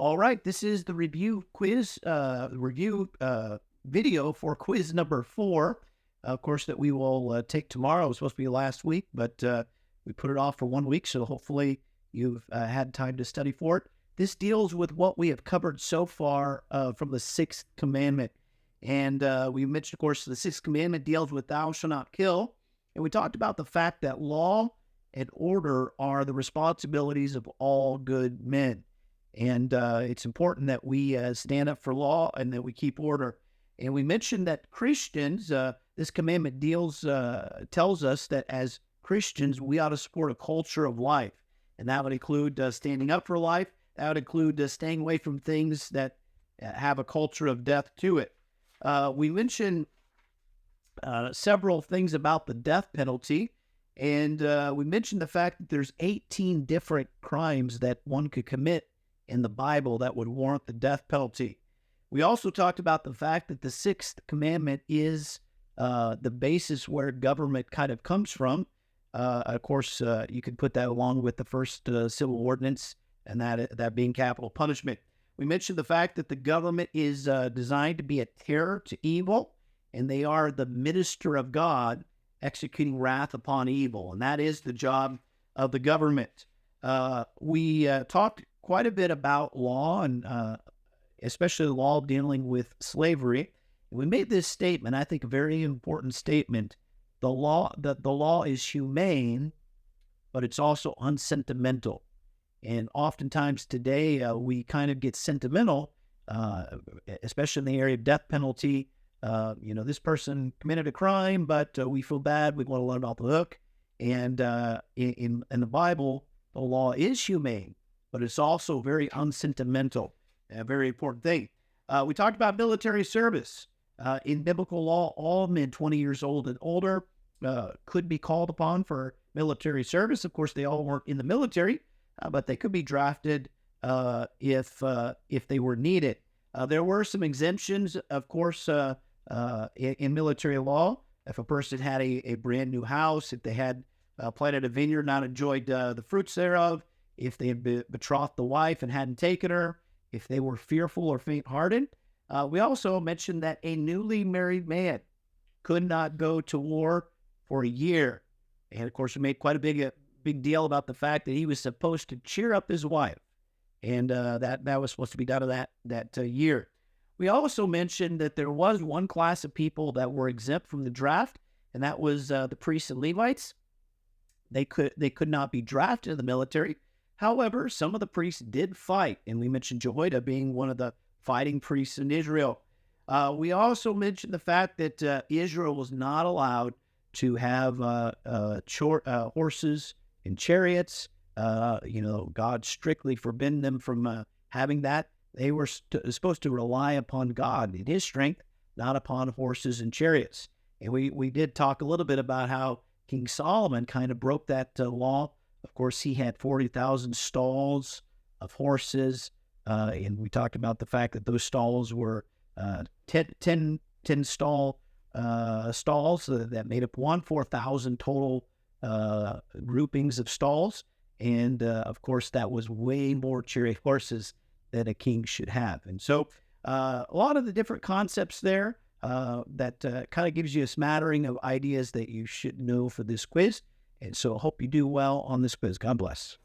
All right, this is the review video for quiz number 4. Of course, that we will take tomorrow. It was supposed to be last week, but we put it off for 1 week, so hopefully you've had time to study for it. This deals with what we have covered so far from the Sixth Commandment. And we mentioned, of course, the Sixth Commandment deals with thou shalt not kill. And we talked about the fact that law and order are the responsibilities of all good men. And it's important that we stand up for law and that we keep order. And we mentioned that Christians, this commandment tells us that as Christians, we ought to support a culture of life. And that would include standing up for life. That would include staying away from things that have a culture of death to it. We mentioned several things about the death penalty. And we mentioned the fact that there's 18 different crimes that one could commit in the Bible that would warrant the death penalty. We also talked about the fact that the Sixth Commandment is the basis where government kind of comes from. Of course, you could put that along with the first civil ordinance, and that being capital punishment. We mentioned the fact that the government is designed to be a terror to evil, and they are the minister of God executing wrath upon evil, and that is the job of the government. We talked quite a bit about law, and especially the law dealing with slavery. We made this statement, I think a very important statement. The law is humane, but it's also unsentimental. And oftentimes today, we kind of get sentimental, especially in the area of death penalty. This person committed a crime, but we feel bad. We want to let him off the hook. And in the Bible, the law is humane, but it's also very unsentimental, a very important thing. We talked about military service. In biblical law, all men 20 years old and older could be called upon for military service. Of course, they all weren't in the military, but they could be drafted if they were needed. There were some exemptions, of course, in military law. If a person had a brand new house, if they had planted a vineyard, not enjoyed the fruits thereof, if they had betrothed the wife and hadn't taken her, if they were fearful or faint-hearted. We also mentioned that a newly married man could not go to war for a year. And of course, we made quite a big deal about the fact that he was supposed to cheer up his wife. And that was supposed to be done in that year. We also mentioned that there was one class of people that were exempt from the draft, and that was the priests and Levites. They could not be drafted in the military. However, some of the priests did fight, and we mentioned Jehoiada being one of the fighting priests in Israel. We also mentioned the fact that Israel was not allowed to have horses and chariots. God strictly forbidden them from having that. They were supposed to rely upon God in His strength, not upon horses and chariots. And we did talk a little bit about how King Solomon kind of broke that law. Of course, he had 40,000 stalls of horses, and we talked about the fact that those stalls were 10 stall stalls that made up 4,000 total groupings of stalls. And, of course, that was way more chariot horses than a king should have. And so a lot of the different concepts there that kind of gives you a smattering of ideas that you should know for this quiz. And so I hope you do well on this quiz. God bless.